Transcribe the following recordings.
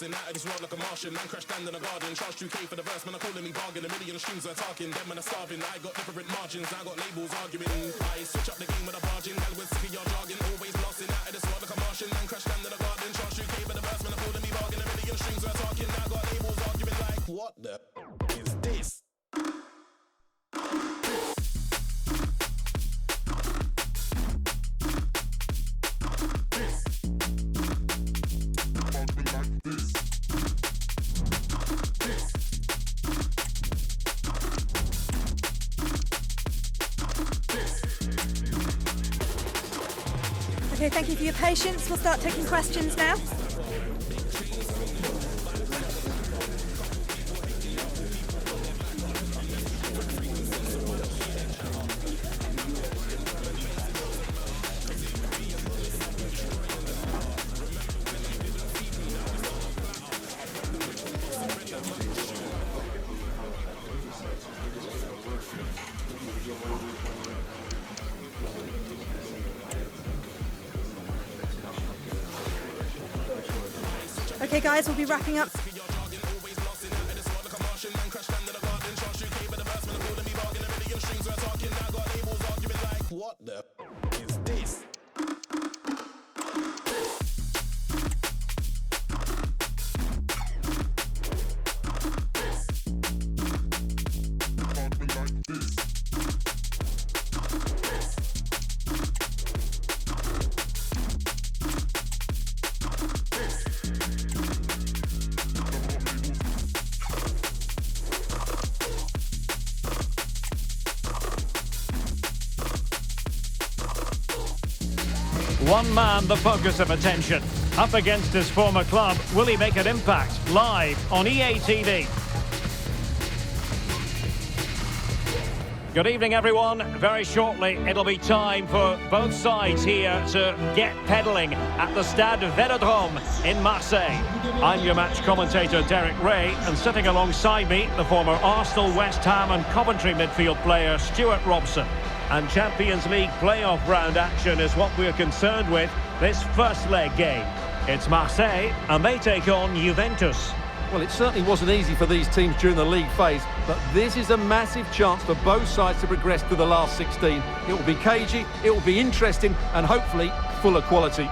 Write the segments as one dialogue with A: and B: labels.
A: blasting out of this world like a Martian. Man crash down in the garden, charge 2K for the verse. Man, I'm calling me bargain. A million streams are talking. Them man are starving. I got different margins. I got labels arguing. I switch up the game with a bargain. Gal was sick of your jargon. Always blasting out of this world like a Martian. Man crash down in the garden, charge 2K for the verse. Man, I'm calling me bargain. A million streams are talking. I got labels arguing like, what the is this?
B: Okay, thank you for your patience. We'll start taking questions now. Okay guys, we'll be wrapping up.
A: What the is this?
C: One man, the focus of attention. Up against his former club, will he make an impact? Live on EA TV. Good evening, everyone. Very shortly, it'll be time for both sides here to get pedalling at the Stade Vélodrome in Marseille. I'm your match commentator, Derek Ray, and sitting alongside me, the former Arsenal, West Ham and Coventry midfield player, Stuart Robson. And Champions League playoff round action is what we're concerned with this first leg game. It's Marseille, and they take on Juventus.
D: Well, it certainly wasn't easy for these teams during the league phase, but this is a massive chance for both sides to progress to the last 16. It will be cagey, it will be interesting, and hopefully full of quality.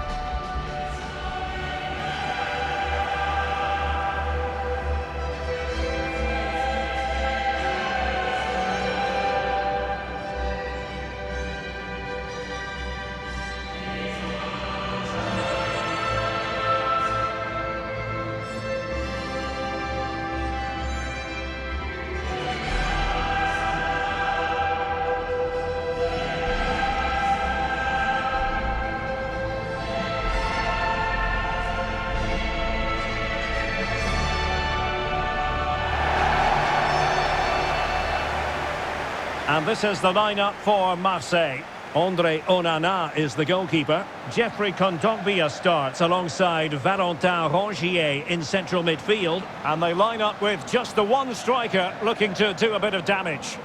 C: And this is the lineup for Marseille. Andre Onana is the goalkeeper. Jeffrey Kondogbia starts alongside Valentin Rongier in central midfield. And they line up with just the one striker looking to do a bit of damage.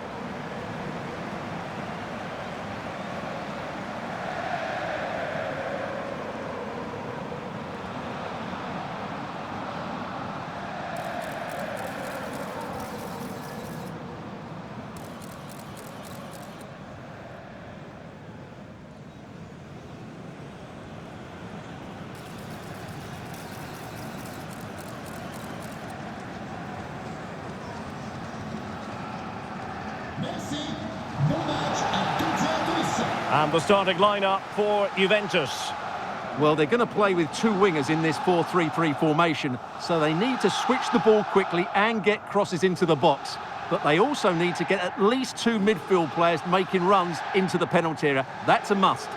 C: And the starting lineup for Juventus.
D: Well, they're going to play with two wingers in this 4-3-3 formation, so they need to switch the ball quickly and get crosses into the box. But they also need to get at least two midfield players making runs into the penalty area. That's a must.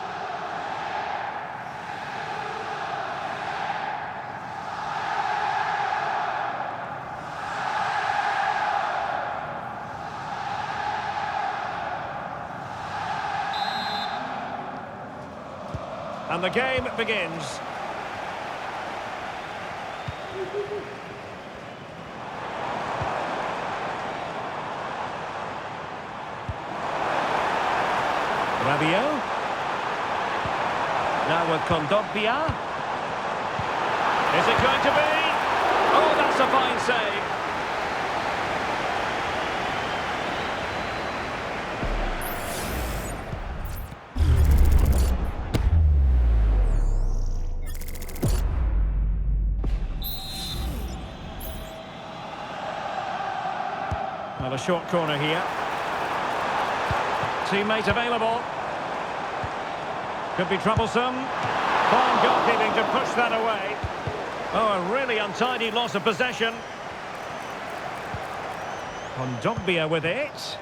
C: And the game begins. Rabiot. Now with Kondogbia. Is it going to be? Well, a short corner here. Teammate available. Could be troublesome. Fine goalkeeping to push that away. Oh, a really untidy loss of possession. Kondogbia with it.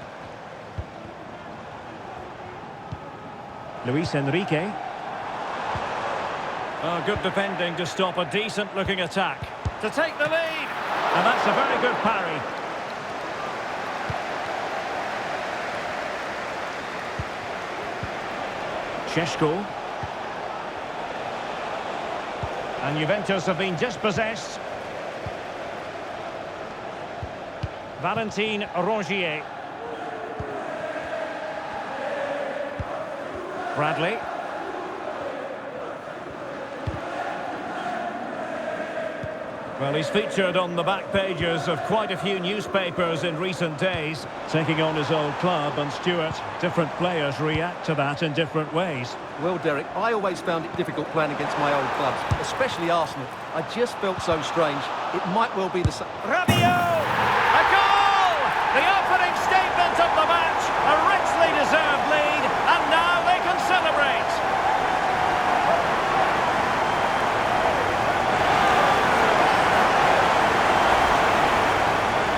C: Luis Enrique. Oh, good defending to stop a decent-looking attack. To take the lead. And that's a very good parry. Šeško. And Juventus have been dispossessed. Valentin Rongier. Bradley. Well, he's featured on the back pages of quite a few newspapers in recent days, taking on his old club. And Stuart, different players react to that in different ways.
D: Well, Derek, I always found it difficult playing against my old clubs, especially Arsenal. I just felt so strange. It might well be the same.
C: Rabiot! A goal! The opening statement of the match. A richly deserved lead, and now they can celebrate.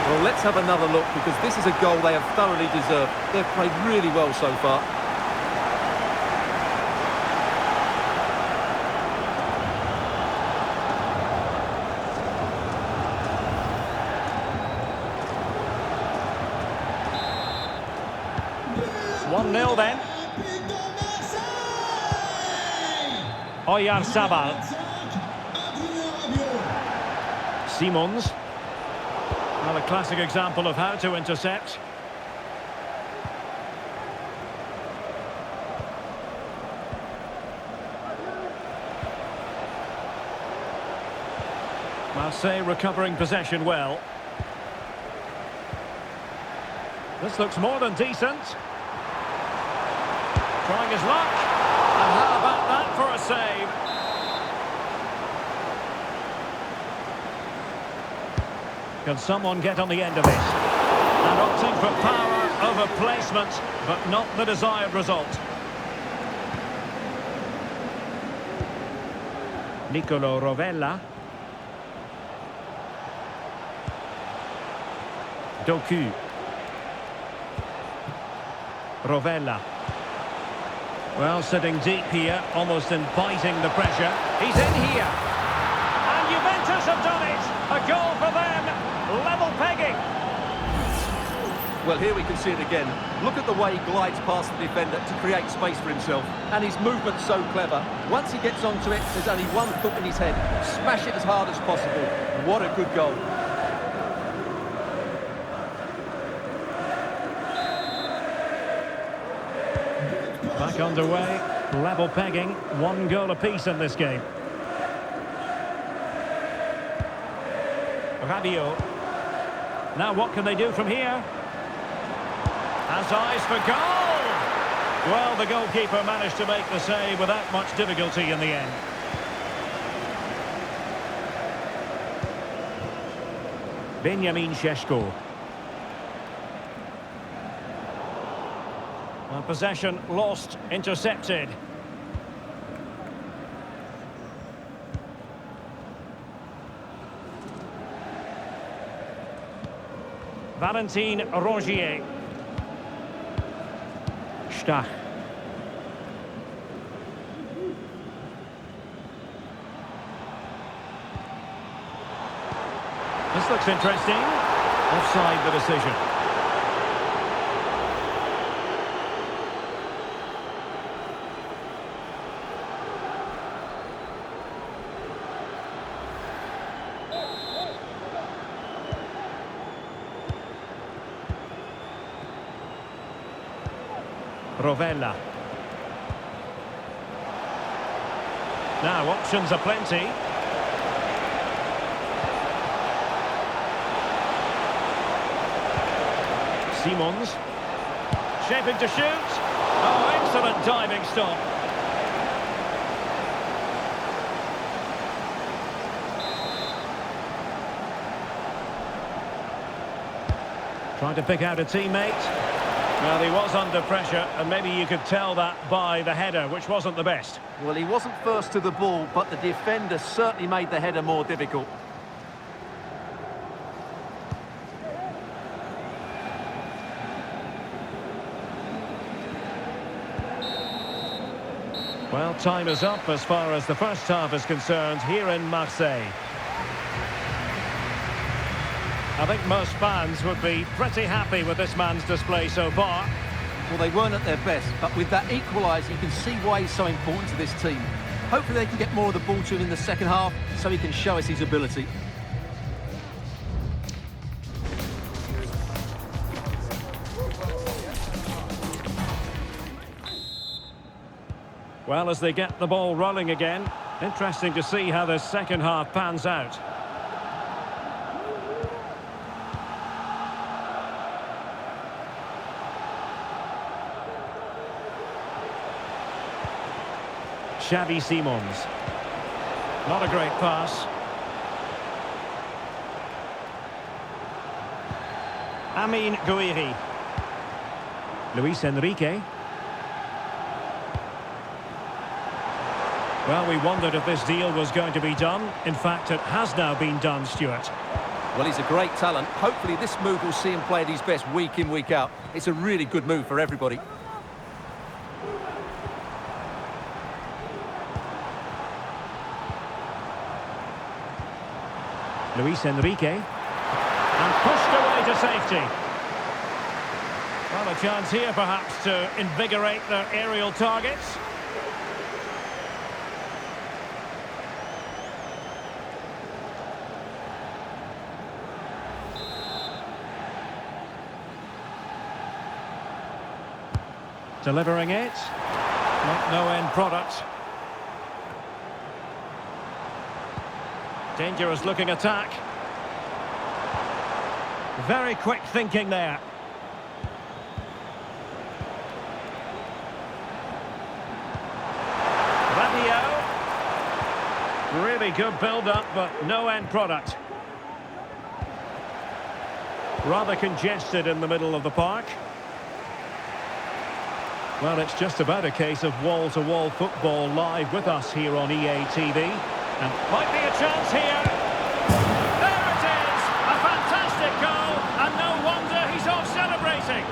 D: Well, let's have another look, because this is a goal they have thoroughly deserved. They've played really well so far.
C: It's 1-0 then. Oyarzabal. Simons. Well, a classic example of how to intercept. Marseille recovering possession well. This looks more than decent. Trying his luck. And how about that for a save? Can someone get on the end of this? And opting for power over placement, but not the desired result. Nicolo Rovella. Doku. Rovella. Well, sitting deep here, almost inviting the pressure. He's in here. And Juventus have done it. A goal for them. Level pegging.
D: Well, here we can see it again. Look at the way he glides past the defender to create space for himself. And his movement's so clever. Once he gets onto it, there's only one thought in his head. Smash it as hard as possible. What a good goal.
C: Back underway. Level pegging. 1 goal apiece in this game. Rabiot. Now what can they do from here? Has eyes for goal! Well, the goalkeeper managed to make the save without much difficulty in the end. Benjamin Šeško. Possession lost, intercepted. Valentin Rongier. Stach. This looks interesting. Offside the decision. Rovella. Now options are plenty. Simons. Shaping to shoot. Oh, excellent diving stop. Trying to pick out a teammate. Well, he was under pressure, and maybe you could tell that by the header, which wasn't the best.
D: Well, he wasn't first to the ball, but the defender certainly made the header more difficult.
C: Well, time is up as far as the first half is concerned here in Marseille. I think most fans would be pretty happy with this man's display so far.
D: Well, they weren't at their best, but with that equaliser, you can see why he's so important to this team. Hopefully they can get more of the ball to him in the second half so he can show us his ability.
C: Well, as they get the ball rolling again, interesting to see how the second half pans out. Xavi Simons. Not a great pass. Amin Gouiri. Luis Enrique. Well, we wondered if this deal was going to be done. In fact, it has now been done, Stuart.
D: Well, he's a great talent. Hopefully this move will see him play at his best week in, week out. It's a really good move for everybody.
C: Luis Enrique. And pushed away to safety. Well, a chance here perhaps to invigorate their aerial targets. Delivering it. No end product. Dangerous looking attack. Very quick thinking there. Rabiot. Really good build-up, but no end product. Rather congested in the middle of the park. Well, it's just about a case of wall-to-wall football live with us here on EA TV. And might be a chance here. There it is! A fantastic goal, and no wonder he's off celebrating.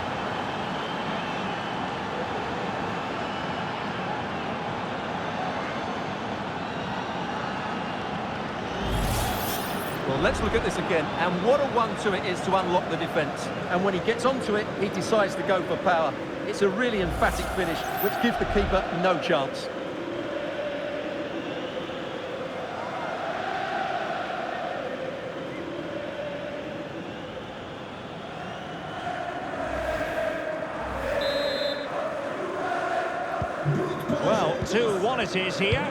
D: Well, let's look at this again. And what a 1-2 it is to unlock the defence. And when he gets onto it, he decides to go for power. It's a really emphatic finish, which gives the keeper no chance.
C: Well, 2-1 it is here.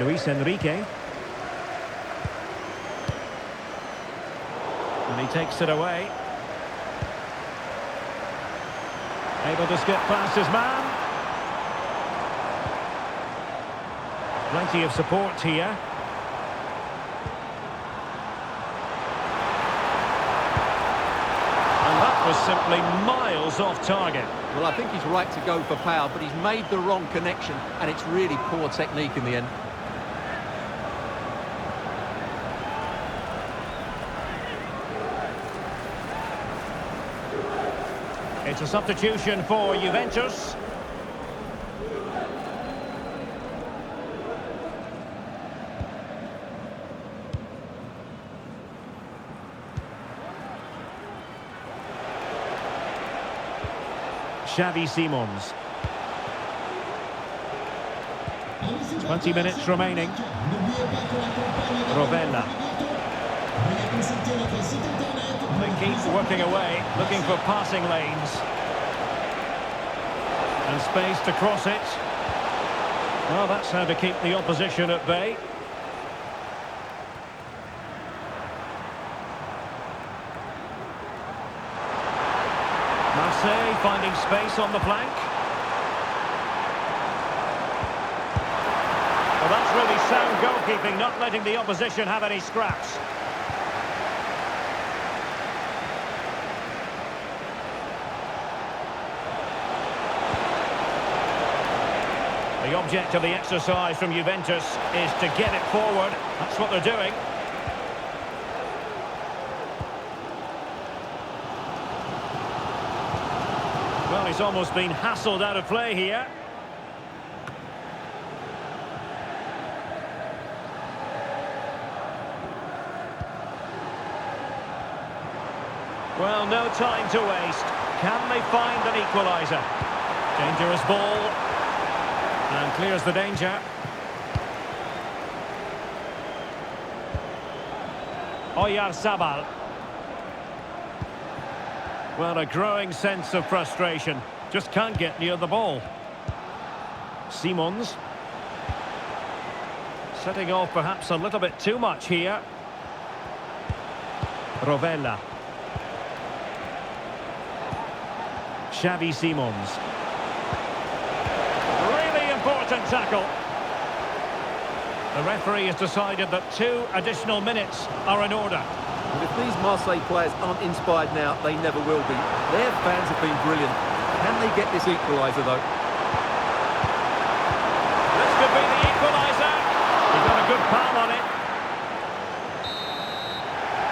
C: Luis Enrique. And he takes it away. Able to skip past his man. Plenty of support here. And that was simply miles off target.
D: Well, I think he's right to go for power, but he's made the wrong connection, and it's really poor technique in the end.
C: It's a substitution for Juventus. Xavi Simons. 20 minutes remaining. Rovella. They keep working away, looking for passing lanes. And space to cross it. Well, that's how to keep the opposition at bay. Marseille finding space on the flank. Well, that's really sound goalkeeping, not letting the opposition have any scraps. The object of the exercise from Juventus is to get it forward. That's what they're doing. Well, he's almost been hassled out of play here. Well, no time to waste. Can they find an equaliser? Dangerous ball. And clears the danger. Oyarzabal. Well, a growing sense of frustration. Just can't get near the ball. Simons. Setting off perhaps a little bit too much here. Rovella. Xavi Simons. Really important tackle. The referee has decided that 2 additional minutes are in order.
D: And if these Marseille players aren't inspired now, they never will be. Their fans have been brilliant. Can they get this equaliser, though?
C: This could be the equaliser. He got a good palm on it.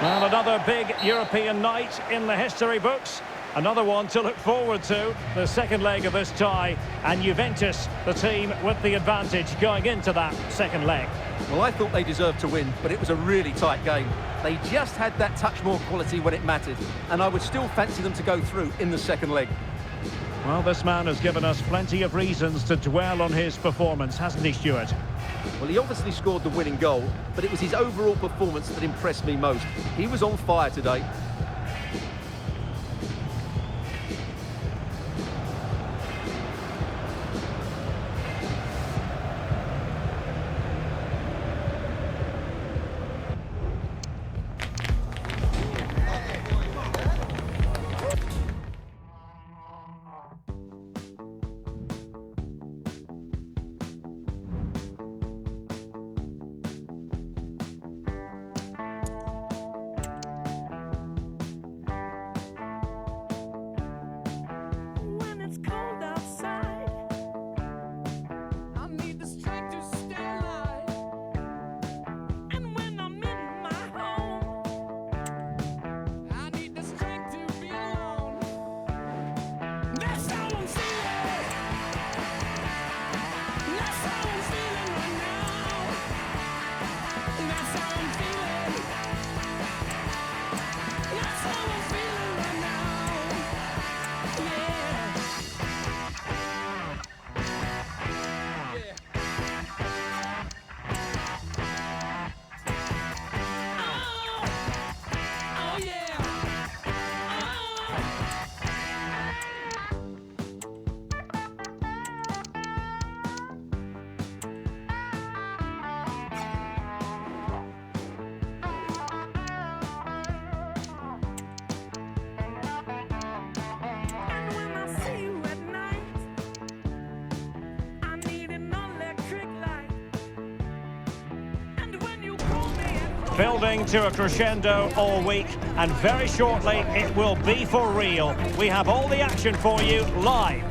C: Well, another big European night in the history books. Another one to look forward to, the second leg of this tie, and Juventus, the team with the advantage going into that second leg.
D: Well, I thought they deserved to win, but it was a really tight game. They just had that touch more quality when it mattered, and I would still fancy them to go through in the second leg.
C: Well, this man has given us plenty of reasons to dwell on his performance, hasn't he, Stuart?
D: Well, he obviously scored the winning goal, but it was his overall performance that impressed me most. He was on fire today.
C: Building to a crescendo all week, and very shortly it will be for real. We have all the action for you live.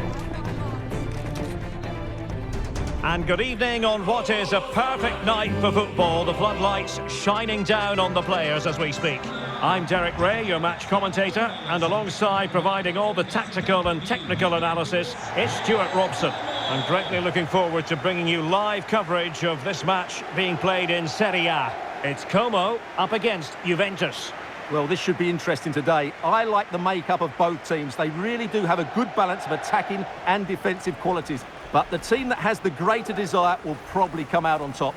C: And good evening on what is a perfect night for football. The floodlights shining down on the players as we speak. I'm Derek Ray, your match commentator, and alongside providing all the tactical and technical analysis, it's Stuart Robson. I'm greatly looking forward to bringing you live coverage of this match being played in Serie A. It's Como up against Juventus.
D: Well, this should be interesting today. I like the makeup of both teams. They really do have a good balance of attacking and defensive qualities. But the team that has the greater desire will probably come out on top.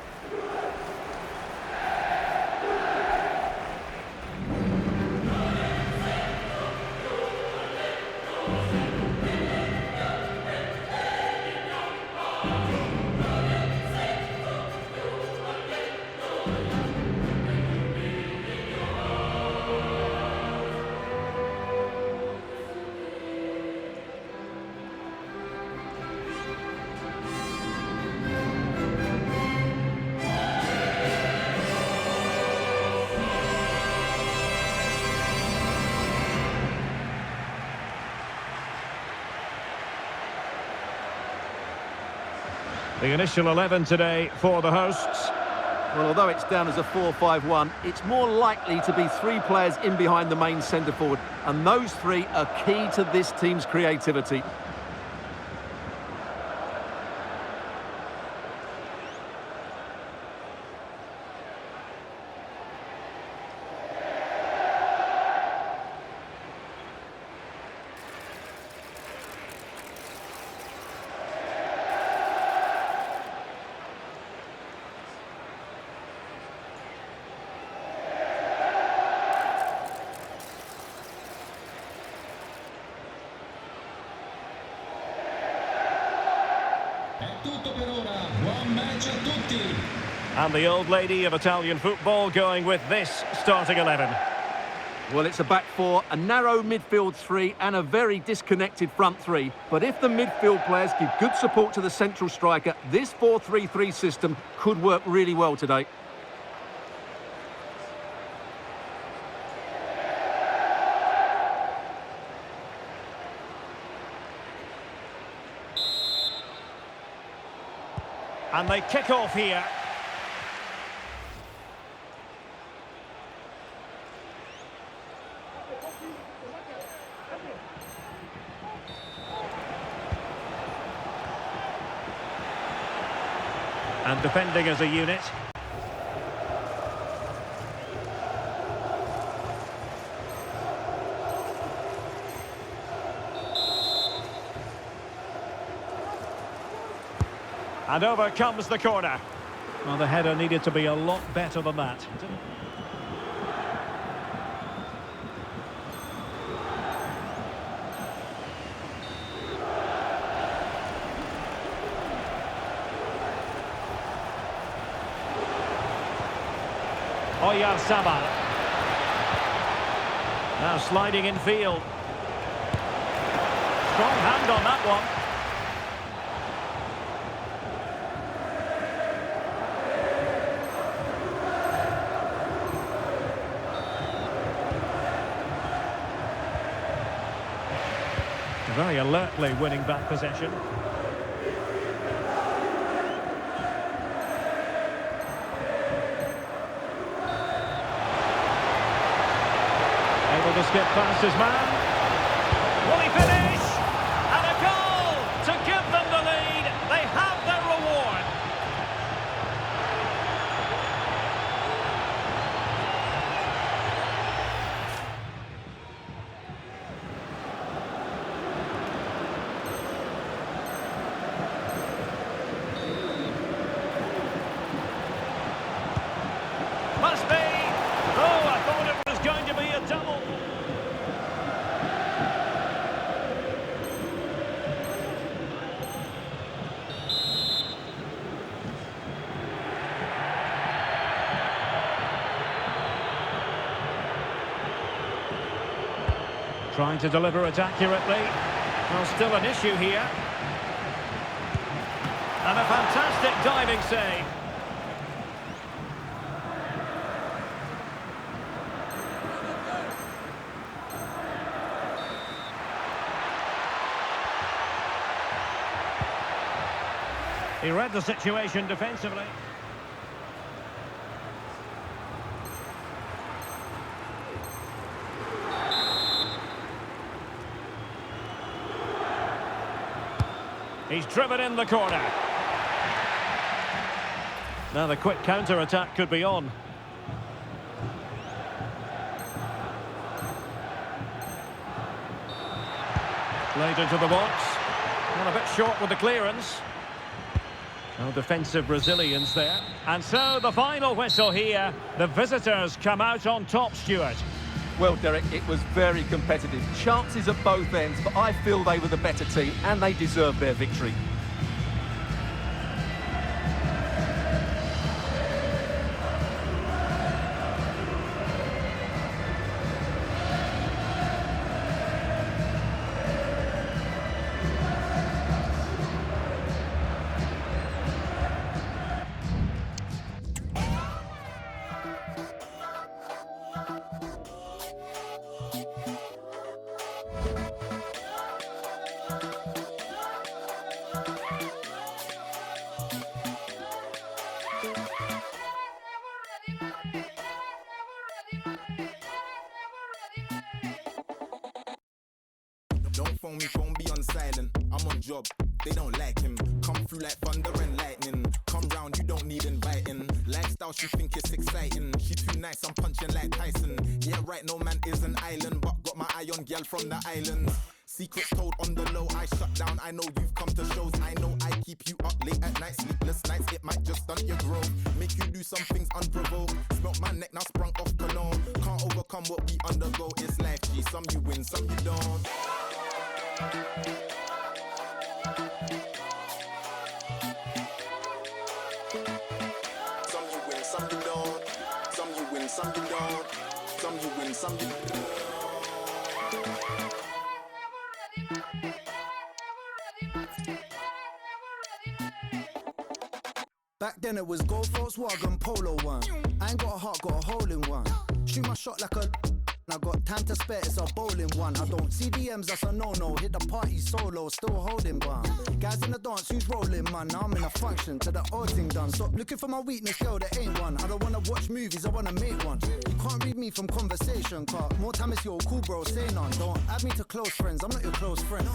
C: The initial 11 today for the hosts.
D: Well, although it's down as a 4-5-1, it's more likely to be three players in behind the main centre forward, and those three are key to this team's creativity.
C: And the old lady of Italian football going with this starting 11.
D: Well, it's a back four, a narrow midfield three and a very disconnected front three. But if the midfield players give good support to the central striker, this 4-3-3 system could work really well today.
C: And they kick off here. And defending as a unit. And over comes the corner. Well, the header needed to be a lot better than that. Oyarzabal. Now sliding in field. Strong hand on that one. Very alertly winning back possession. Able to skip past his man. Will he finish? And a goal to give them the lead. They have their reward. Must be. Oh, I thought it was going to be a double. Trying to deliver it accurately. Well, still an issue here. And a fantastic diving save. He read the situation defensively. He's driven in the corner. Now the quick counter-attack could be on. Played into the box. And a bit short with the clearance. No defensive resilience there. And so the final whistle here. The visitors come out on top, Stuart.
D: Well, Derek, it was very competitive. Chances at both ends, but I feel they were the better team and they deserved their victory.
E: Don't phone me, phone be on silent. I'm on job, they don't like him. Come through like thunder and lightning. Come round, you don't need inviting. Lifestyle, she think it's exciting. She too nice, I'm punching like Tyson. Yeah, right, no man is an island, but got my eye on gal from the islands. Secrets told on the low, I shut down. I know you've come to shows. I know I keep you up late at night, sleepless nights. It might just stunt your growth, make you do some things unprovoked. Smelt my neck, now sprung off cologne. Can't overcome what we undergo. It's life, G. Some you win, some you don't. Some you win, some you don't. Some you win, some you don't. Some you win, some you don't.
F: Back then it was Go Volkswagen Polo one. I ain't got a heart, got a hole in one. Shoot my shot like a I got time to spare, it's a bowling one. I don't see DMs, that's a no-no. Hit the party solo, still holding one. Guys in the dance, who's rolling, man? Now I'm in a function, to the odd thing done. Stop looking for my weakness, girl, there ain't one. I don't wanna watch movies, I wanna make one. You can't read me from conversation, car. More time it's your cool bro, say none. Don't add me to close friends, I'm not your close friend.